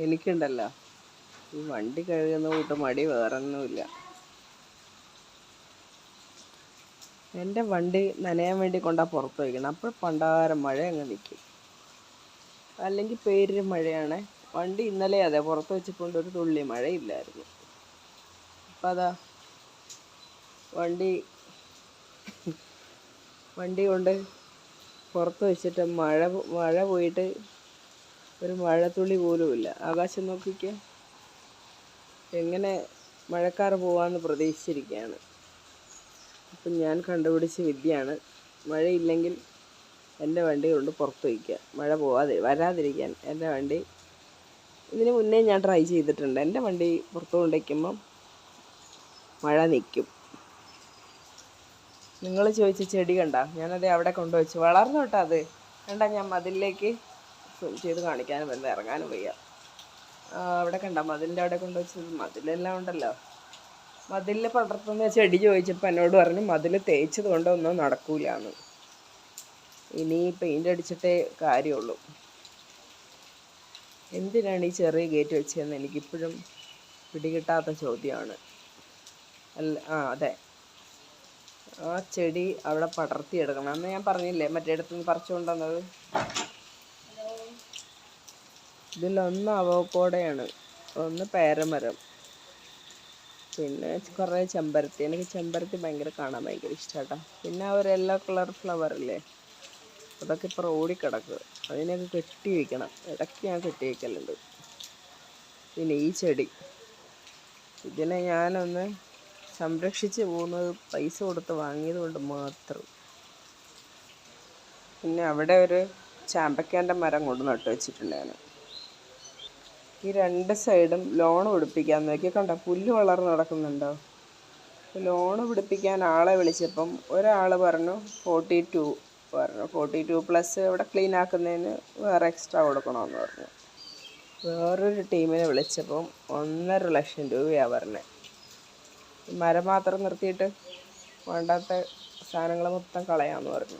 എനിക്കുണ്ടല്ലോ ഈ വണ്ടി കഴുകുന്ന കൂട്ട് മടി വേറൊന്നുമില്ല. എൻ്റെ വണ്ടി നനയാൻ വേണ്ടി കൊണ്ടാ പുറത്ത് വയ്ക്കണം. അപ്പോൾ പണ്ടാരം മഴ അങ്ങ് നിൽക്കും. അല്ലെങ്കിൽ പേരിന് മഴയാണ്. വണ്ടി ഇന്നലെ അതെ പുറത്ത് വെച്ചിക്കൊണ്ട് ഒരു തുള്ളി മഴയില്ലായിരുന്നു. അപ്പം അതാ വണ്ടി കൊണ്ട് പുറത്ത് വെച്ചിട്ട് മഴ പോയിട്ട് ഒരു മഴത്തുള്ളി പോലുമില്ല. ആകാശം നോക്കിക്കേ, എങ്ങനെ മഴക്കാറ് പോവാമെന്ന് പ്രതീക്ഷിച്ചിരിക്കുകയാണ്. അപ്പം ഞാൻ കണ്ടുപിടിച്ച വിദ്യയാണ്, മഴയില്ലെങ്കിൽ എൻ്റെ വണ്ടി കൊണ്ട് പുറത്ത് വയ്ക്കുക. മഴ വരാതിരിക്കാൻ എൻ്റെ വണ്ടി ഇതിന് മുന്നേ ഞാൻ ട്രൈ ചെയ്തിട്ടുണ്ട്. എൻ്റെ വണ്ടി പുറത്ത് കൊണ്ടുവയ്ക്കുമ്പം മഴ നിൽക്കും. നിങ്ങൾ ചോദിച്ച ചെടി കണ്ട, ഞാനത് അവിടെ കൊണ്ടുവച്ചു. വളർന്നു കേട്ടോ അത്. കണ്ട, ഞാൻ മതിലിലേക്ക് സൂം ചെയ്ത് കാണിക്കാനും വല്ല ഇറങ്ങാനും വയ്യ. അവിടെ കണ്ട, മതിലിൻ്റെ അവിടെ കൊണ്ടുവച്ചത്. മതിലെല്ലാം ഉണ്ടല്ലോ, മതിലിൽ പടർത്തുന്ന ചെടി ചോദിച്ചപ്പോൾ എന്നോട് പറഞ്ഞു മതിൽ തേച്ചത് കൊണ്ടൊന്നും നടക്കൂലെന്ന്. ഇനി പെയിൻ്റ് അടിച്ചിട്ടേ കാര്യമുള്ളൂ. എന്തിനാണ് ഈ ചെറിയ ഗേറ്റ് വെച്ചതെന്ന് എനിക്കിപ്പോഴും പിടികിട്ടാത്ത ചോദ്യമാണ്. അതെ, ആ ചെടി അവിടെ പടർത്തിയെടുക്കണം. അന്ന് ഞാൻ പറഞ്ഞില്ലേ മറ്റേടത്തുനിന്ന് പറിച്ചു കൊണ്ടുവന്നത്. ഇതിലൊന്ന് അവോക്കാഡോയാണ്, ഒന്ന് പേരമരം, പിന്നെ കുറേ ചെമ്പരത്തി. എനിക്ക് ചെമ്പരത്തി കാണാൻ ഭയങ്കര ഇഷ്ടമാട്ടോ. പിന്നെ ഒരു യെല്ലോ കളർ ഫ്ലവറില്ലേ, അതൊക്കെ ഇപ്പോൾ ഓടിക്കിടക്കുക. അതിനൊക്കെ കെട്ടി വയ്ക്കണം. ഇടയ്ക്ക് ഞാൻ കെട്ടി വയ്ക്കലുണ്ട്. പിന്നെ ഈ ചെടി, ഇതിനെ ഞാനൊന്ന് സംരക്ഷിച്ച് പോകുന്നത് പൈസ കൊടുത്ത് വാങ്ങിയത് കൊണ്ട് മാത്രം. പിന്നെ അവിടെ ഒരു ചാമ്പക്കേൻ്റെ മരം കൊണ്ട് നട്ടു വെച്ചിട്ടുണ്ടായിരുന്നു. ഈ രണ്ട് സൈഡും ലോണ് പിടിപ്പിക്കാൻ നോക്കി. കണ്ടോ, പുല്ല് വളർന്ന് നടക്കുന്നുണ്ടോ? ലോണ് പിടിപ്പിക്കാൻ ആളെ വിളിച്ചപ്പം ഒരാൾ പറഞ്ഞു 42 പറഞ്ഞു. 42 പ്ലസ് ഇവിടെ ക്ലീൻ ആക്കുന്നതിന് വേറെ എക്സ്ട്രാ കൊടുക്കണമെന്ന് പറഞ്ഞു. വേറൊരു ടീമിനെ വിളിച്ചപ്പം 1.5 ലക്ഷം രൂപയാണ് പറഞ്ഞത്. മരം മാത്രം നിർത്തിയിട്ട് വേണ്ടാത്ത സാധനങ്ങൾ മൊത്തം കളയാമെന്ന് പറഞ്ഞു.